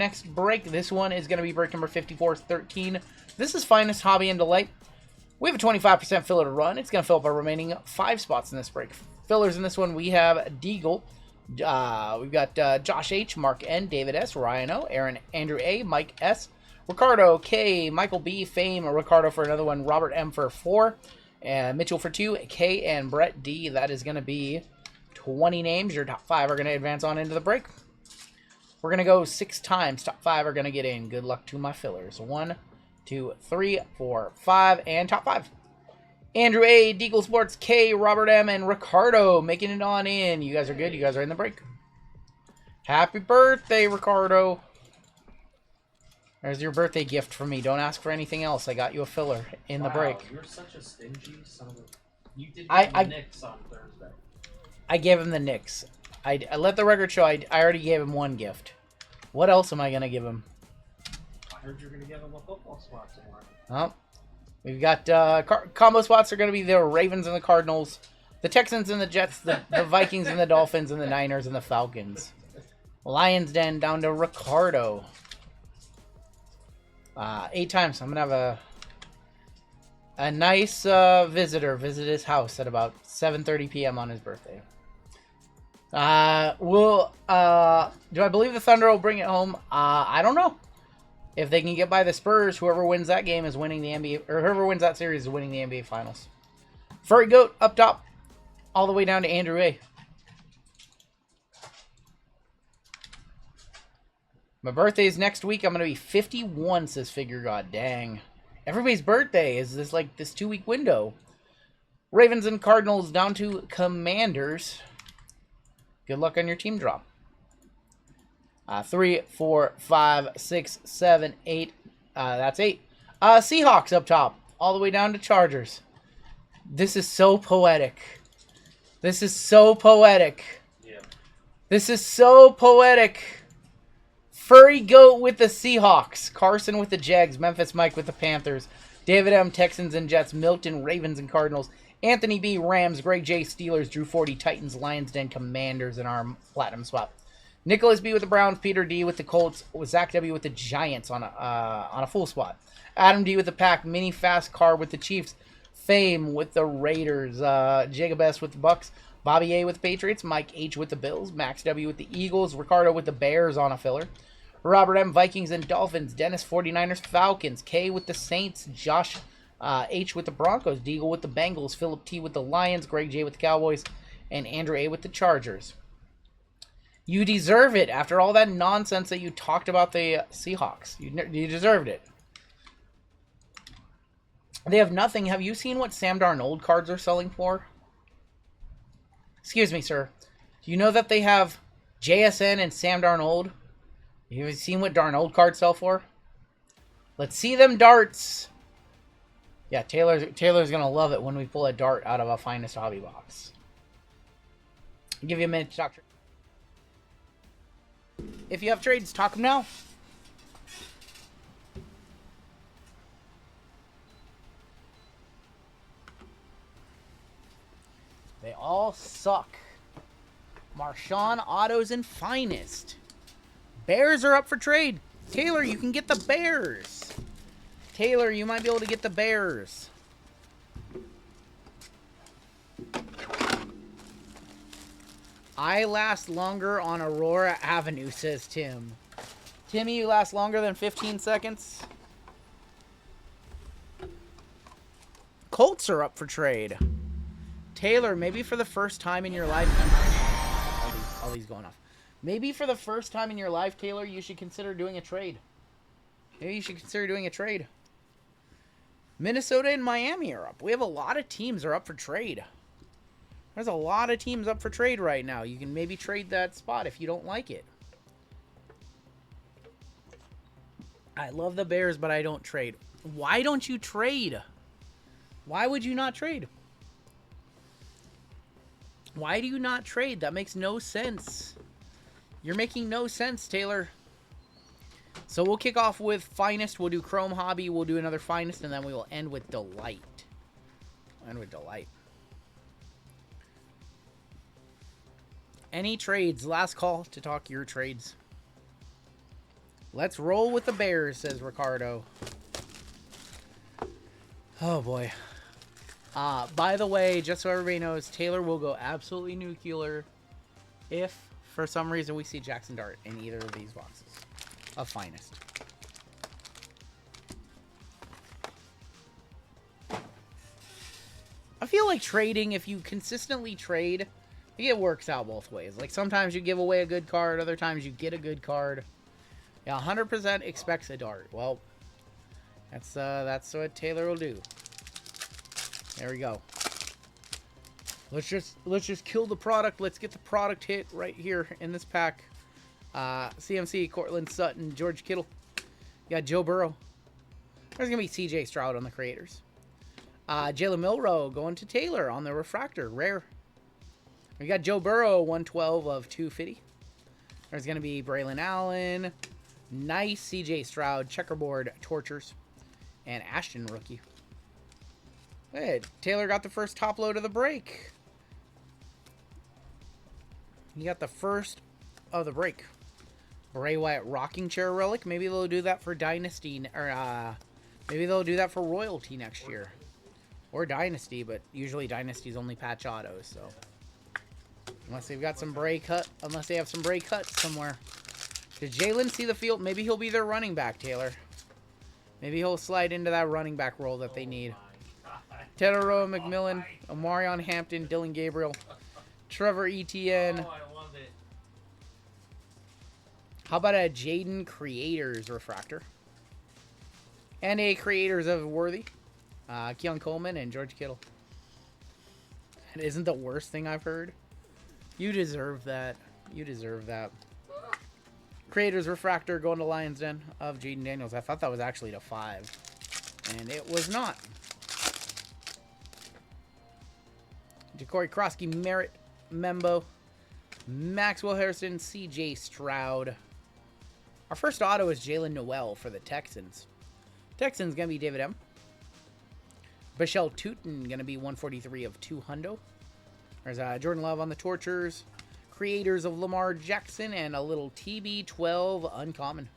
Next break, this one is going to be break number 5413. This is Finest Hobby and Delight. We have a 25% filler to run. It's going to fill up our remaining 5 spots in this break. Fillers in this one, we have Deagle. We've got Josh H, Mark N, David S, Ryan O, Aaron, Andrew A, Mike S, Ricardo K, Michael B, Fame, Ricardo for another one, Robert M for 4, Mitchell for 2, K, and Brett D. That is going to be 20 names. Your top 5 are going to advance on into the break. We're going to go 6 times. Top 5 are going to get in. Good luck to my fillers. 1, 2, 3, 4, 5, and top 5. Andrew A, Deagle Sports, K, Robert M, and Ricardo making it on in. You guys are good. You guys are in the break. Happy birthday, Ricardo. There's your birthday gift from me. Don't ask for anything else. I got you a filler in the break. You're such a stingy son of a... You did get the Knicks on Thursday. I gave him the Knicks. I let the record show I already gave him 1 gift. What else am I going to give him? I heard you were going to give him a football spot tomorrow. Oh, we've got combo spots are going to be the Ravens and the Cardinals, the Texans and the Jets, the Vikings and the Dolphins, and the Niners and the Falcons. Lions Den down to Ricardo. 8 times. I'm going to have a nice visitor visit his house at about 7:30 p.m. on his birthday. Do I believe the Thunder will bring it home? I don't know. If they can get by the Spurs, whoever wins that game is winning the NBA, or whoever wins that series is winning the NBA Finals. Furry Goat up top, all the way down to Andrew A. My birthday is next week. I'm going to be 51, says Figure God. Dang. Everybody's birthday is this 2-week window. Ravens and Cardinals down to Commanders. Good luck on your team drop. 3, 4, 5, 6, 7, 8. That's 8. Seahawks up top, all the way down to Chargers. This is so poetic. This is so poetic. Yeah. This is so poetic. Furry Goat with the Seahawks. Carson with the Jags. Memphis Mike with the Panthers. David M, Texans and Jets. Milton, Ravens and Cardinals. Anthony B, Rams. Greg J, Steelers. Drew 40, Titans, Lions Den, Commanders in our platinum swap. Nicholas B with the Browns. Peter D with the Colts. Zach W with the Giants on a full spot. Adam D with the Pack. Mini Fast Car with the Chiefs. Fame with the Raiders. Jacob S with the Bucks. Bobby A with the Patriots. Mike H with the Bills. Max W with the Eagles. Ricardo with the Bears on a filler. Robert M, Vikings and Dolphins. Dennis, 49ers, Falcons. K with the Saints. Josh H with the Broncos. Deagle with the Bengals. Philip T with the Lions. Greg J with the Cowboys. And Andrew A with the Chargers. You deserve it after all that nonsense that you talked about the Seahawks. You deserved it. They have nothing. Have you seen what Sam Darnold cards are selling for? Excuse me, sir. Do you know that they have JSN and Sam Darnold? You ever seen what Darnold cards sell for? Let's see them darts. Yeah, Taylor's going to love it when we pull a dart out of a Finest Hobby box. I'll give you a minute to talk. If you have trades, talk them now. They all suck. Marshawn, Autos, and Finest. Bears are up for trade. Taylor, you can get the Bears. Taylor, you might be able to get the Bears. I last longer on Aurora Avenue, says Tim. Timmy, you last longer than 15 seconds? Colts are up for trade. Taylor, maybe for the first time in your life... All these going off. Maybe for the first time in your life, Taylor, you should consider doing a trade. Maybe you should consider doing a trade. Minnesota and Miami are up. We have a lot of teams are up for trade. There's a lot of teams up for trade right now. You can maybe trade that spot if you don't like it. I love the Bears, but I don't trade. Why don't you trade? Why would you not trade? Why do you not trade? That makes no sense. You're making no sense, Taylor. So we'll kick off with Finest. We'll do Chrome Hobby. We'll do another Finest, and then we will end with Delight. Any trades? Last call to talk your trades. Let's roll with the Bears, says Ricardo. Oh, boy. By the way, just so everybody knows, Taylor will go absolutely nuclear if, for some reason, we see Jackson Dart in either of these boxes of Finest. I feel like trading, if you consistently trade, it works out both ways. Like, sometimes you give away a good card, other times you get a good card. Yeah, 100% expects a Dart. Well, that's what Taylor will do. There we go. Let's just kill the product. Let's get the product hit right here in this pack. CMC, Cortland Sutton, George Kittle. You got Joe Burrow. There's going to be CJ Stroud on the creators. Jalen Milroe going to Taylor on the refractor. Rare. We got Joe Burrow, 112 of 250. There's going to be Braylon Allen. Nice CJ Stroud. Checkerboard Tortures. And Ashton rookie. Hey, Taylor got the first top load of the break. He got the first of the break. Bray Wyatt rocking chair relic. Maybe they'll do that for Dynasty, or maybe they'll do that for Royalty next year, or Dynasty. But usually Dynasty's only patch autos. So unless they've got some break cut, unless they have some break cuts somewhere. Did Jalen see the field? Maybe he'll be their running back, Taylor. Maybe he'll slide into that running back role that they need. Tedero McMillan, Omarion Hampton, Dylan Gabriel, Trevor Etienne. Oh, I love it. How about a Jaden Creators refractor? And a Creators of Worthy. Keon Coleman and George Kittle. It isn't the worst thing I've heard. You deserve that. You deserve that. Creators refractor going to Lions Den of Jaden Daniels. I thought that was actually to 5. And it was not. Corey Krosky, Merritt, Membo, Maxwell Harrison, CJ Stroud. Our first auto is Jalen Noel for the Texans. Texans going to be David M. Bichelle Tootin going to be 143 of 200. There's Jordan Love on the Tortures. Creators of Lamar Jackson and a little TB12 uncommon.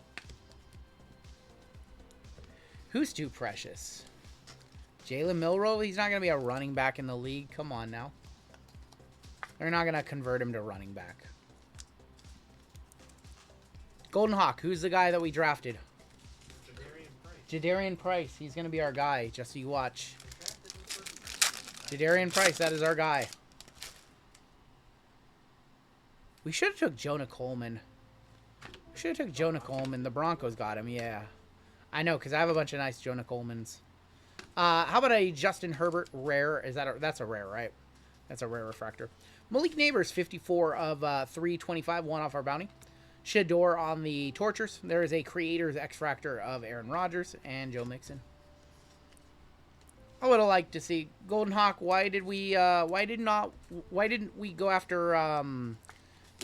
Who's too precious? Jalen Milroe, he's not going to be a running back in the league. Come on now. They're not going to convert him to running back. Golden Hawk, who's the guy that we drafted? Jadarian Price. He's going to be our guy, just so you watch. Jadarian Price, that is our guy. We should have took Jonah Coleman. We should have took Jonah Coleman. The Broncos got him, yeah. I know, because I have a bunch of nice Jonah Colemans. How about a Justin Herbert rare? That's a rare, right? That's a rare refractor. Malik Neighbors, 54 of 325, one off our bounty. Shador on the Tortures. There is a Creators X-Fractor of Aaron Rodgers and Joe Mixon. I would have liked to see Golden Hawk. Why didn't we go after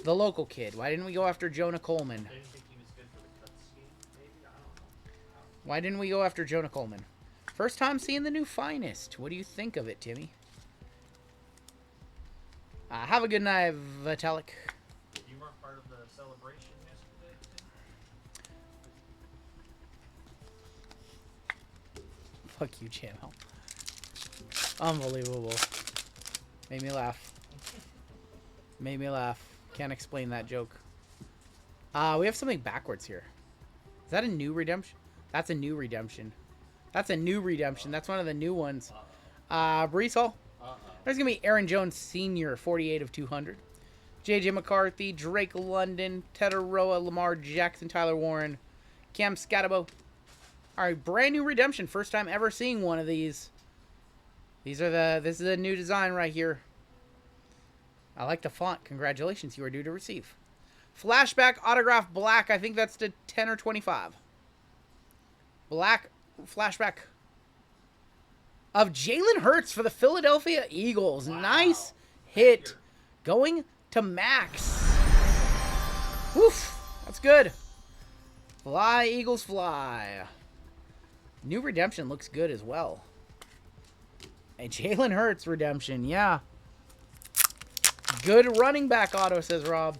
the local kid? Why didn't we go after Jonah Coleman? I didn't think he was good for the cut scheme, maybe? I don't know. Why didn't we go after Jonah Coleman? First time seeing the new Finest. What do you think of it, Timmy? Have a good night, Vitalik. You weren't part of the celebration yesterday, Tim? Fuck you, channel. Unbelievable. Made me laugh. Made me laugh. Can't explain that joke. We have something backwards here. Is that a new redemption? That's a new redemption. That's a new redemption. That's one of the new ones. Brees Hall. There's going to be Aaron Jones Sr., 48 of 200. J.J. McCarthy, Drake London, Tedoroa, Lamar Jackson, Tyler Warren, Cam Scatabo. All right, brand new redemption. First time ever seeing one of these. This is a new design right here. I like the font. Congratulations, you are due to receive. Flashback autograph black. I think that's to 10 or 25. Black flashback of Jalen Hurts for the Philadelphia Eagles. Wow. Nice hit. Going to Max. Woof. That's good. Fly, Eagles, fly. New redemption looks good as well. A Jalen Hurts redemption, yeah. Good running back auto, says Rob.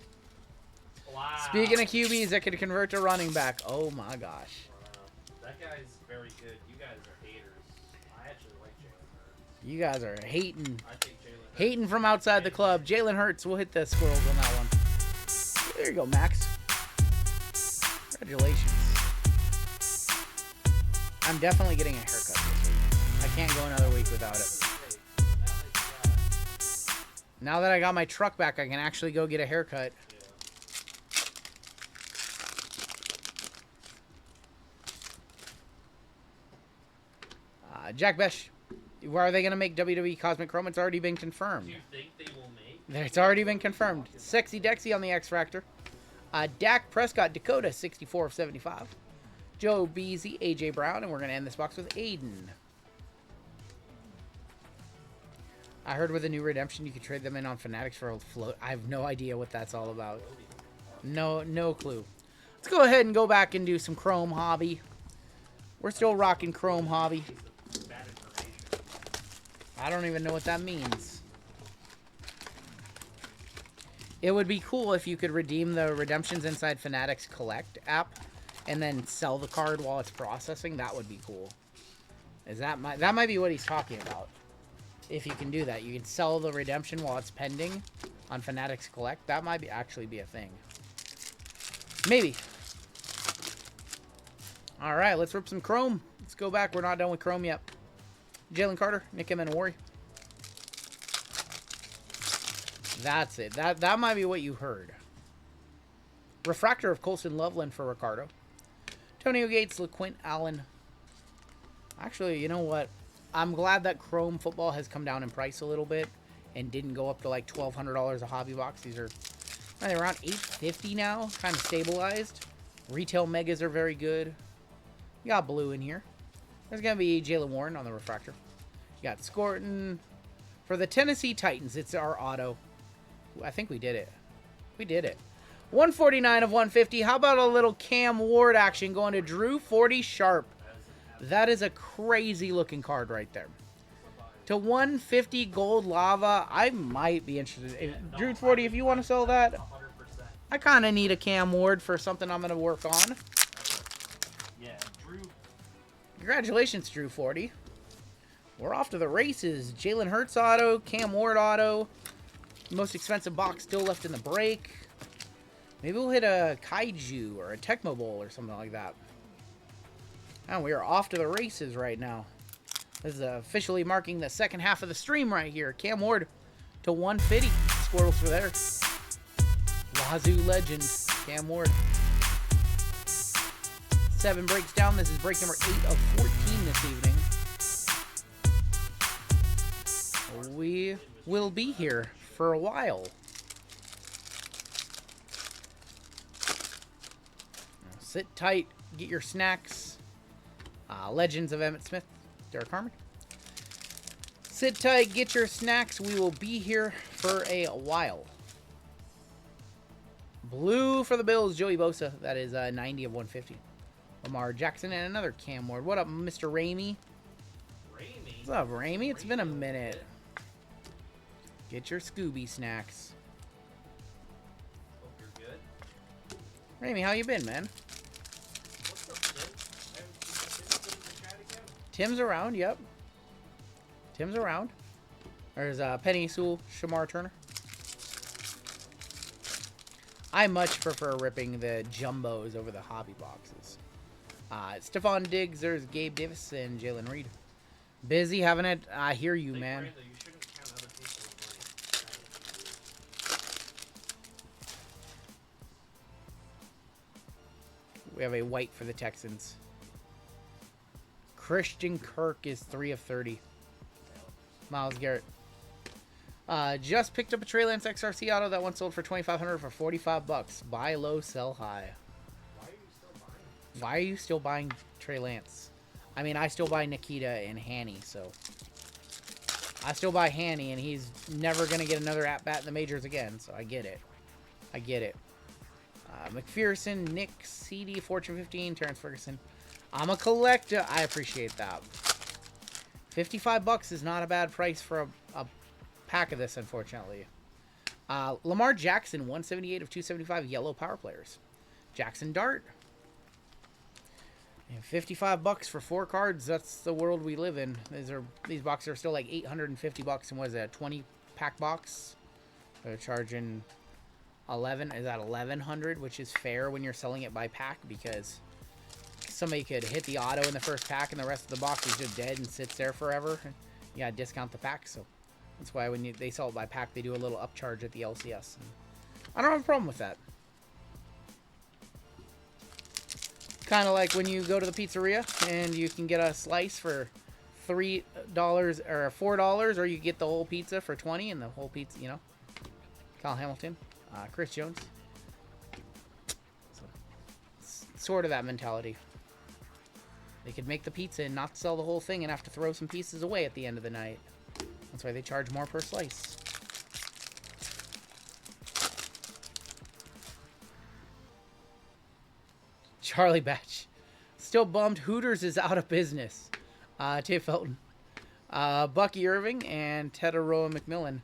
Oh, Wow. Speaking of QBs that could convert to running back. Oh my gosh. That guy's very good. You guys are haters. I actually like Jalen Hurts. You guys are hating. I think Jalen Hurts. Hating from outside the club. Jalen Hurts will hit the squirrels on that one. There you go, Max. Congratulations. I'm definitely getting a haircut this week. I can't go another week without it. Now that I got my truck back, I can actually go get a haircut. Jack Besh, where are they going to make WWE Cosmic Chrome? It's already been confirmed. Do you think they will make? It's already been confirmed. Sexy Dexy on the X Factor. Dak Prescott, Dakota, 64 of 75. Joe Beasy, AJ Brown, and we're going to end this box with Aiden. I heard with a new redemption, you can trade them in on Fanatics for a float. I have no idea what that's all about. No clue. Let's go ahead and go back and do some Chrome Hobby. We're still rocking Chrome Hobby. I don't even know what that means. It would be cool if you could redeem the redemptions inside Fanatics Collect app and then sell the card while it's processing. That would be cool. That might be what he's talking about. If you can do that, you can sell the redemption while it's pending on Fanatics Collect. That might actually be a thing. Maybe. All right, let's rip some Chrome. Let's go back. We're not done with Chrome yet. Jalen Carter, Nick Emenwari. That's it. That might be what you heard. Refractor of Colston Loveland for Ricardo. Antonio Gates, LaQuint Allen. Actually, you know what? I'm glad that Chrome football has come down in price a little bit and didn't go up to like $1,200 a hobby box. These are around $850 now, kind of stabilized. Retail megas are very good. You got blue in here. There's going to be Jaylen Warren on the refractor. You got Scorton. For the Tennessee Titans, it's our auto. I think we did it. We did it. 149 of 150. How about a little Cam Ward action going to Drew 40 Sharp? That is a crazy looking card right there. To 150 gold lava, I might be interested. Drew 40, if you want to sell that, 100%. I kind of need a Cam Ward for something I'm going to work on. Yeah, Drew. Congratulations, Drew 40. We're off to the races. Jalen Hurts auto, Cam Ward auto. Most expensive box still left in the break. Maybe we'll hit a Kaiju or a Tecmo Bowl or something like that. And we are off to the races right now. This is officially marking the second half of the stream right here. Cam Ward to 150. Squirrels for there. Wazoo legend, Cam Ward. 7 breaks down. This is break number 8 of 14 this evening. We will be here for a while. Now sit tight. Get your snacks. Legends of Emmitt Smith. Derek Harmon. Sit tight. Get your snacks. We will be here for a while. Blue for the Bills. Joey Bosa. That is 90 of 150. Lamar Jackson and another Cam Ward. What up, Mr. Ramey? What's up, Ramey? It's been a minute. Get your Scooby snacks. Hope you're good. Ramey, how you been, man? What's up, Tim? I haven't seen Tim in the chat again. Tim's around, yep. Tim's around. There's Penny Sewell, Shamar Turner. I much prefer ripping the jumbos over the hobby boxes. Stephon Diggs, there's Gabe Davis, and Jalen Reed. Busy having it. I hear you, man. Brando, you shouldn't count other people's money. We have a white for the Texans. Christian Kirk is 3 of 30. Myles Garrett. Just picked up a Trey Lance XRC auto. That one sold for $2,500 for 45 bucks. Buy low, sell high. Why are you still buying Trey Lance? I mean, I still buy Nikita and Hanny, so I still buy Hanny, and he's never going to get another at-bat in the majors again, so I get it. I get it. McPherson, Nick, CD, Fortune 15, Terrence Ferguson. I'm a collector. I appreciate that. 55 bucks is not a bad price for a pack of this, unfortunately. Lamar Jackson, 178 of 275 yellow power players. Jackson Dart. And $55 for 4 cards. That's the world we live in. These boxes are still like $850, and what is that, 20 pack box? They're charging 11. Is that 1100, which is fair when you're selling it by pack, because somebody could hit the auto in the first pack and the rest of the box is just dead and sits there forever. You gotta discount the pack, so that's why when they sell it by pack, they do a little upcharge at the LCS. And I don't have a problem with that. Kind of like when you go to the pizzeria and you can get a slice for $3 or $4, or you get the whole pizza for 20, and the whole pizza, you know. Kyle Hamilton, Chris Jones. So, it's sort of that mentality. They could make the pizza and not sell the whole thing and have to throw some pieces away at the end of the night. That's why they charge more per slice. Charlie Batch. Still bummed Hooters is out of business. Tiff Felton. Bucky Irving and Tetaroa McMillan.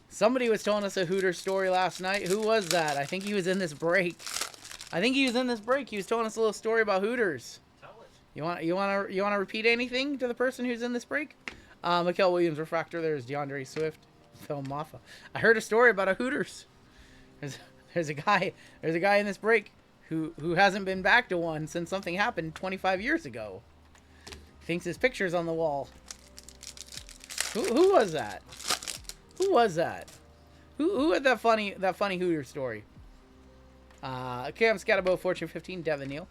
Somebody was telling us a Hooters story last night. Who was that? I think he was in this break. He was telling us a little story about Hooters. Tell it. You want to repeat anything to the person who's in this break? Mikael Williams, Refractor. There's DeAndre Swift. Phil Maffa. I heard a story about a Hooters. There's a guy in this break who hasn't been back to one since something happened 25 years ago. Thinks his picture's on the wall. Who was that? Who was that? Who had that funny Hooter story? Cam Scatabo, Fortune 15, Devin Neal.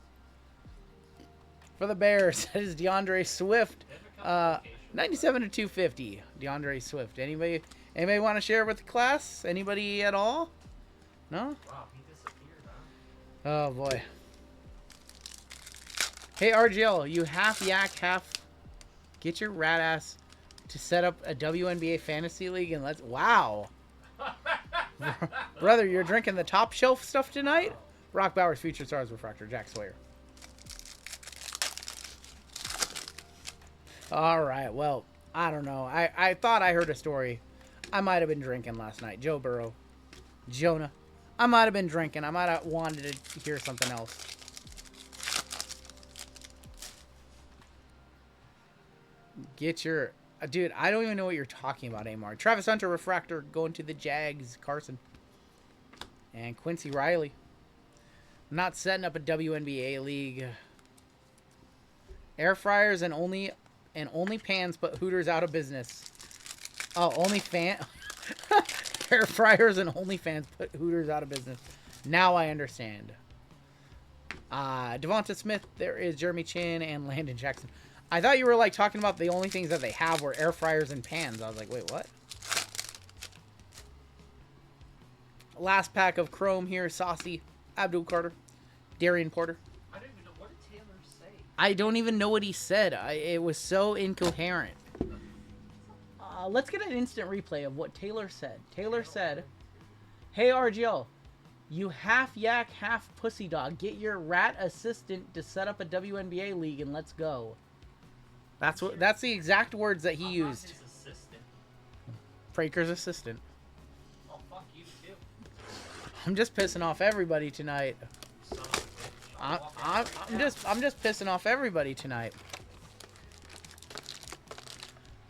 For the Bears, that is DeAndre Swift. 97 to 250, DeAndre Swift. Anybody want to share with the class? Anybody at all? No? Wow, he disappeared, huh? Oh boy. Hey RGL, you half yak, half get your rat ass to set up a WNBA fantasy league and let's wow. Brother, you're drinking the top shelf stuff tonight? Rock Bowers, Future Stars, Refractor, Jack Sawyer. Alright, well, I don't know. I thought I heard a story. I might have been drinking last night. Joe Burrow. Jonah. I might have been drinking. I might have wanted to hear something else. Get your... Dude, I don't even know what you're talking about anymore. Travis Hunter, Refractor, going to the Jags. Carson. And Quincy Riley. I'm not setting up a WNBA league. Air fryers and only pans put Hooters out of business. Oh, Air fryers and OnlyFans put Hooters out of business. Now I understand. Devonta Smith, there is Jeremy Chin and Landon Jackson. I thought you were like talking about the only things that they have were air fryers and pans. I was like, wait, what? Last pack of Chrome here. Saucy, Abdul Carter, Darian Porter. I don't even know. What did Taylor say? I don't even know what he said. It was so incoherent. Let's get an instant replay of what Taylor said. Taylor said, "Hey RGL, you half yak, half pussy dog. Get your rat assistant to set up a WNBA league and let's go." That's the exact words that he used. His assistant. Praker's assistant. Oh, fuck you too. I'm just pissing off everybody tonight. Son of a bitch. I'm just pissing off everybody tonight.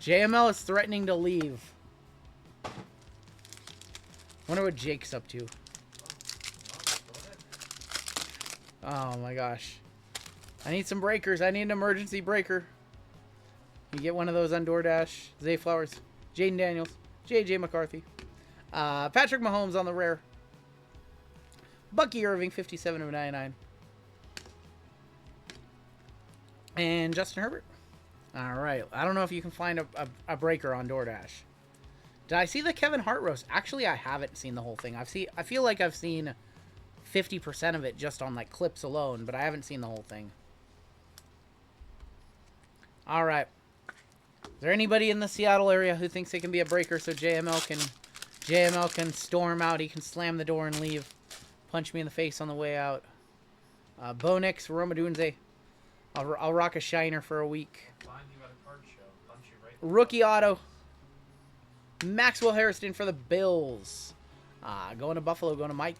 JML is threatening to leave. Wonder what Jake's up to. Oh my gosh. I need some breakers. I need an emergency breaker. You get one of those on DoorDash. Zay Flowers. Jaden Daniels. JJ McCarthy. Patrick Mahomes on the rare. Bucky Irving, 57 of 99. And Justin Herbert. All right. I don't know if you can find a breaker on DoorDash. Did I see the Kevin Hart roast? Actually, I haven't seen the whole thing. I feel like I've seen 50% of it just on like clips alone, but I haven't seen the whole thing. All right. Is there anybody in the Seattle area who thinks it can be a breaker so JML can storm out? He can slam the door and leave. Punch me in the face on the way out. Bo Nix, Roma Dunze. I'll rock a shiner for a week. Find you at a card show. Punch you right. Rookie auto. Maxwell Harrison for the Bills. Going to Buffalo, going to Mike.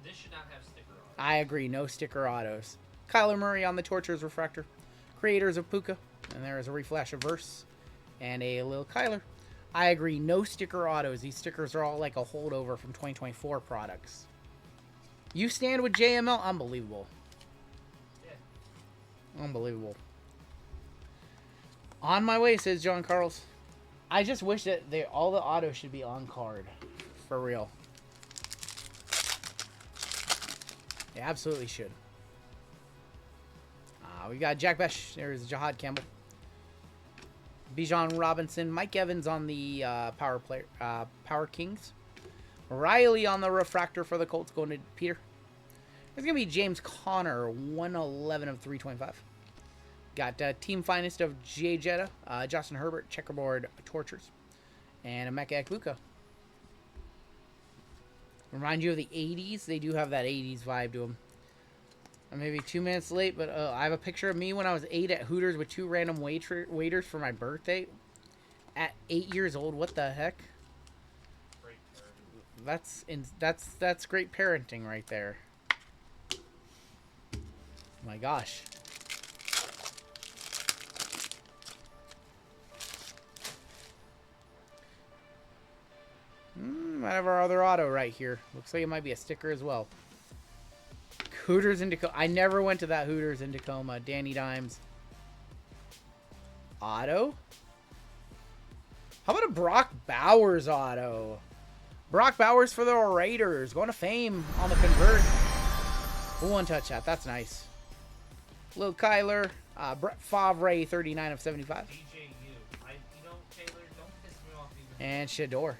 This should not have sticker on. I agree, no sticker autos. Kyler Murray on the Tortures Refractor. Creators of Puka. And there is a Reflash of Verse. And a little Kyler. I agree, no sticker autos. These stickers are all like a holdover from 2024 products. You stand with JML? Unbelievable. Yeah. Unbelievable. On my way, says John Carls. I just wish that all the autos should be on card. For real. They absolutely should. We got Jack Besh. There's Jahad Campbell. Bijan Robinson. Mike Evans on the Power Kings. Riley on the Refractor for the Colts going to Peter. There's going to be James Conner, 111 of 325. Got Team Finest of Jay Jetta, Justin Herbert, Checkerboard Tortures, and Emeka Ekbuka. Remind you of the 80s. They do have that 80s vibe to them. I'm maybe 2 minutes late, but I have a picture of me when I was 8 at Hooters with 2 random waiters for my birthday. At 8 years old, what the heck? Great parenting. That's great parenting right there. My gosh. Might have our other auto right here. Looks like it might be a sticker as well. Hooters in Tacoma. I never went to that Hooters in Tacoma. Danny Dimes. Auto? How about a Brock Bowers auto? Brock Bowers for the Raiders. Going to Fame on the convert. We'll one-touch that. That's nice. Lil Kyler. Brett Favre, 39 of 75. DJU. Taylor, don't piss me off even. And Shador.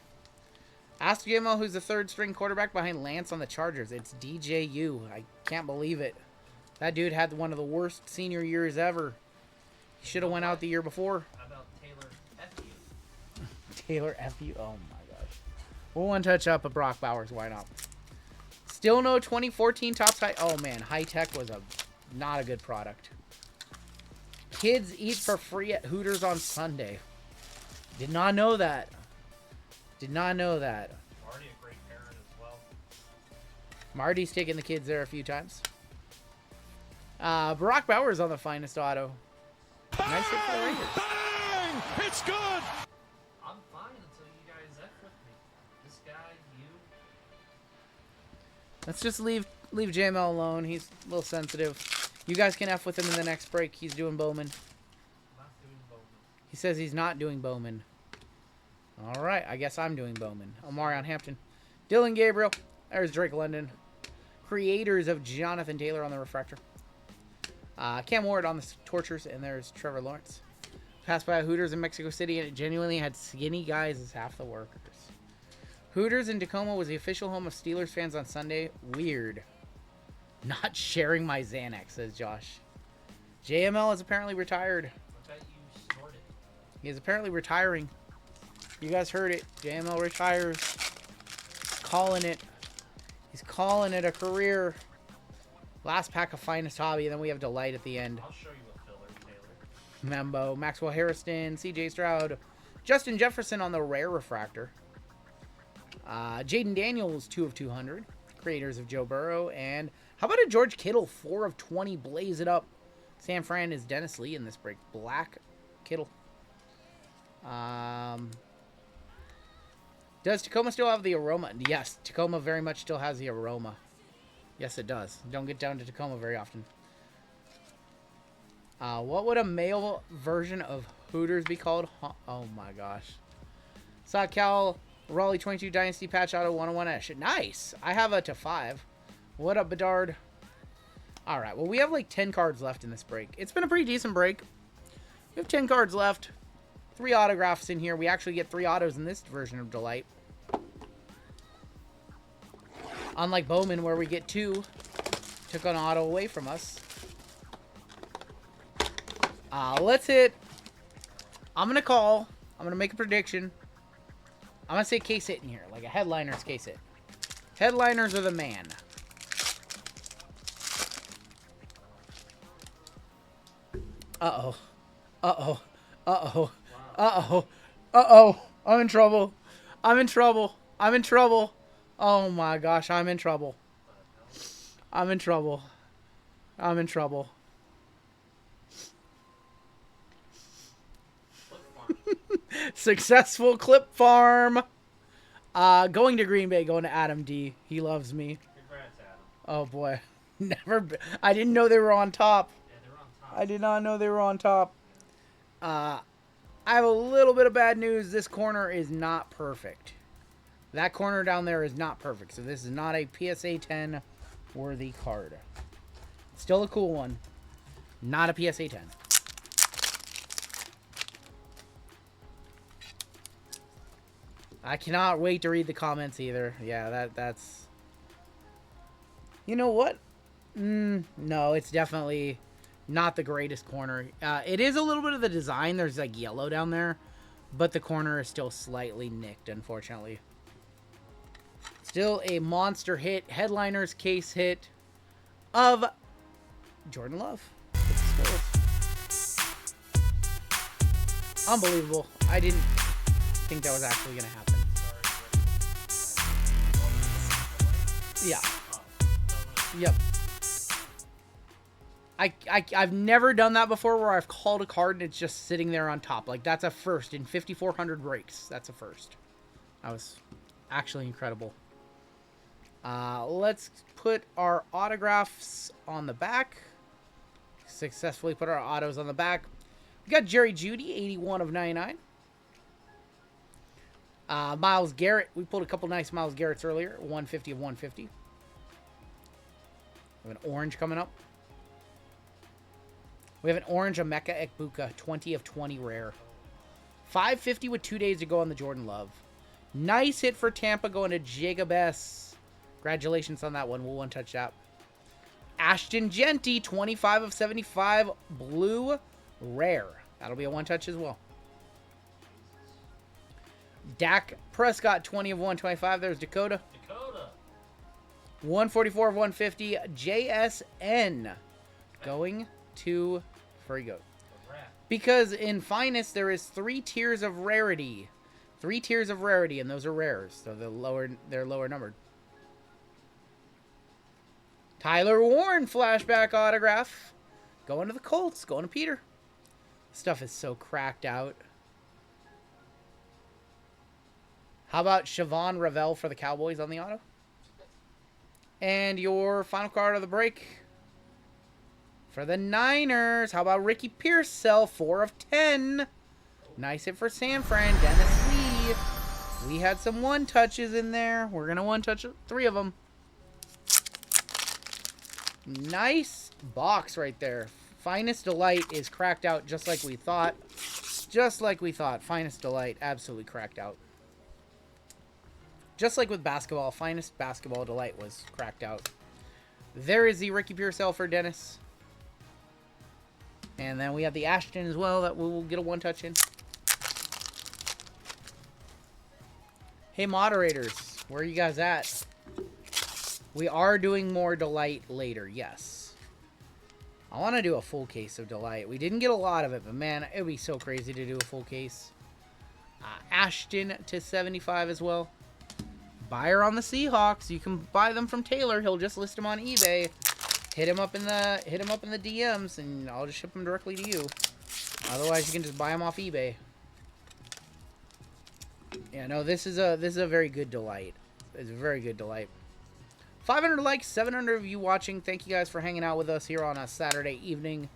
Ask JML who's the third string quarterback behind Lance on the Chargers. It's DJU. I can't believe it. That dude had one of the worst senior years ever. He should have went out the year before. How about Taylor F you? Taylor F you. Oh my gosh. We'll one touch up a Brock Bowers. Why not? Still no 2014 Topps High. Oh man, High Tech was not a good product. Kids eat for free at Hooters on Sunday. Did not know that. Did not know that. Marty, a great parent as well. Marty's taken the kids there a few times. Brock Bowers on the Finest auto. Nice hit for the Raiders. Bang! It's good! I'm fine until you guys F with me. This guy, you. Let's just leave JML alone. He's a little sensitive. You guys can F with him in the next break. He's doing Bowman. Not doing Bowman. He says he's not doing Bowman. All right, I guess I'm doing Bowman. Omarion Hampton. Dylan Gabriel. There's Drake London. Creators of Jonathan Taylor on the Refractor. Cam Ward on the Tortures, and there's Trevor Lawrence. Passed by Hooters in Mexico City, and it genuinely had skinny guys as half the workers. Hooters in Tacoma was the official home of Steelers fans on Sunday. Weird. Not sharing my Xanax, says Josh. JML is apparently retired. I bet you snorted. He is apparently retiring. You guys heard it. JML retires. Calling it. He's calling it a career. Last pack of Finest Hobby, and then we have Delight at the end. I'll show you a filler, Taylor. Membo, Maxwell Harrison, CJ Stroud, Justin Jefferson on the Rare Refractor. Jaden Daniels, 2 of 200. Creators of Joe Burrow. And how about a George Kittle, 4 of 20. Blaze it up. San Fran is Dennis Lee in this break. Black Kittle. Does Tacoma still have the aroma? Yes, Tacoma very much still has the aroma. Yes, it does. Don't get down to Tacoma very often. What would a male version of Hooters be called? Oh my gosh. Saw Cal Raleigh 22 Dynasty Patch Auto 101-ish. Nice. I have a /5. What up, Bedard? All right. Well, we have like 10 cards left in this break. It's been a pretty decent break. We have 10 cards left. 3 autographs in here. We actually get 3 autos in this version of Delight. Unlike Bowman, where we get 2. Took an auto away from us. Let's hit. I'm going to call. I'm going to make a prediction. I'm going to say case hit in here. Like a headliner's case hit. Headliners are the man. Uh-oh. Uh-oh. Uh-oh. Uh-oh. Uh-oh. I'm in trouble. I'm in trouble. I'm in trouble. Oh my gosh, I'm in trouble. I'm in trouble. I'm in trouble. Successful clip farm. Going to Green Bay, going to Adam D. He loves me. Congrats, Adam. Oh boy. I didn't know they were on top. Yeah, they're on top. I did not know they were on top. I have a little bit of bad news. This corner is not perfect. That corner down there is not perfect. So this is not a PSA 10 worthy card. Still a cool one. Not a PSA 10. I cannot wait to read the comments either. Yeah, that's... You know what? No, it's definitely not the greatest corner. It is a little bit of the design. There's like yellow down there. But the corner is still slightly nicked, unfortunately. Still a monster hit. Headliners case hit of Jordan Love. Unbelievable. I didn't think that was actually going to happen. Yeah. Yep. I've never done that before where I've called a card and it's just sitting there on top. Like, that's a first in 5,400 breaks. That's a first. That was actually incredible. Let's put our autographs on the back. Successfully put our autos on the back. We got Jerry Jeudy, 81 of 99. Myles Garrett. We pulled a couple nice Myles Garretts earlier. 150 of 150. We have an orange coming up. We have an orange Emeka Ekbuka, 20 of 20 rare. 550 with 2 days to go on the Jordan Love. Nice hit for Tampa going to Jacob S. Congratulations on that one. We'll one-touch that. Ashton Genty, 25 of 75, blue rare. That'll be a one-touch as well. Dak Prescott, 20 of 125. There's Dakota. 144 of 150. JSN going to Frigo. Because in Finest, there is 3 tiers of rarity. 3 tiers of rarity, and those are rares. So they're lower numbered. Tyler Warren flashback autograph. Going to the Colts. Going to Peter. Stuff is so cracked out. How about Siobhan Ravel for the Cowboys on the auto? And your final card of the break for the Niners. How about Ricky Pearsall, 4 of 10. Nice hit for San Fran. Dennis Lee. We had some one-touches in there. We're going to one-touch 3 of them. Nice box right there. Finest Delight is cracked out just like we thought. Just like we thought. Finest Delight absolutely cracked out. Just like with basketball, Finest Basketball Delight was cracked out. There is the Ricky Pearsall for Dennis. And then we have the Ashton as well that we'll get a one-touch in. Hey, moderators. Where are you guys at? We are doing more Delight later, yes. I want to do a full case of Delight. We didn't get a lot of it, but man, it would be so crazy to do a full case. Ashton to 75 as well. Buyer on the Seahawks. You can buy them from Taylor. He'll just list them on eBay. Hit him up in the DMs, and I'll just ship them directly to you. Otherwise, you can just buy them off eBay. Yeah, no, this is a very good Delight. It's a very good Delight. 500 likes, 700 of you watching. Thank you guys for hanging out with us here on a Saturday evening.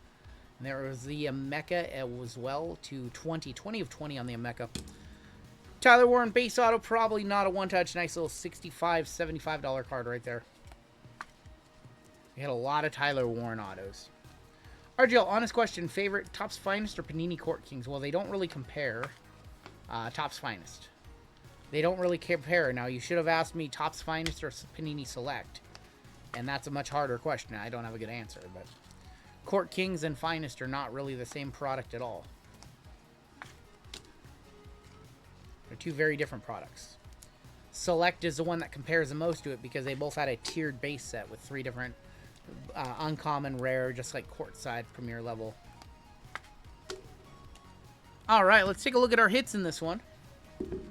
And there was the Emeka as well to 20 of 20 on the Emeka. Tyler Warren base auto, probably not a one-touch. Nice little $65, $75 card right there. We had a lot of Tyler Warren autos. RGL, honest question. Favorite Topps Finest or Panini Court Kings? Well, they don't really compare. Topps Finest. They don't really compare. Now, you should have asked me Topps Finest or Panini Select. And that's a much harder question. I don't have a good answer. But Court Kings and Finest are not really the same product at all. They're 2 very different products. Select is the one that compares the most to it because they both had a tiered base set with 3 different uncommon, rare, just like courtside premier level. All right, let's take a look at our hits in this one.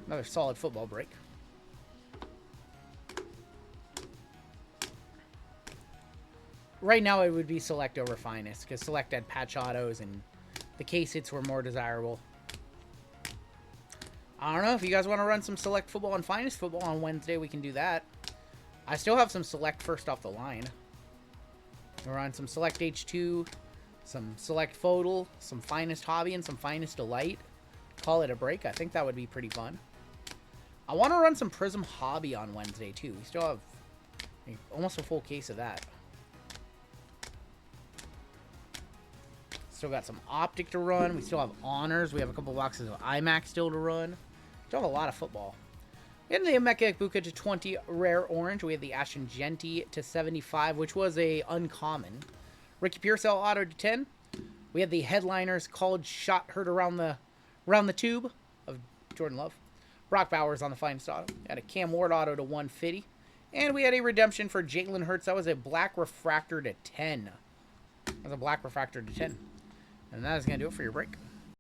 Another solid football break. Right now, it would be Select over Finest, because Select had patch autos, and the case hits were more desirable. I don't know, if you guys want to run some Select football and Finest football on Wednesday, we can do that. I still have some Select first off the line. We'll run some Select H2, some Select Photal, some Finest Hobby, and some Finest Delight. Call it a break. I think that would be pretty fun. I want to run some Prism Hobby on Wednesday, too. We still have almost a full case of that. Still got some Optic to run. We still have Honors. We have a couple boxes of IMAX still to run. Still have a lot of football. We had the Emeka Egbuka to 20 rare orange. We had the Ashton Genty to 75, which was a uncommon. Ricky Pearsall auto to 10. We had the Headliners College Shot Heard around the tube of Jordan Love. Brock Bowers on the finest auto. We had a Cam Ward auto to 150. And we had a redemption for Jalen Hurts. That was a black refractor to 10. That was a black refractor to 10. And that is going to do it for your break.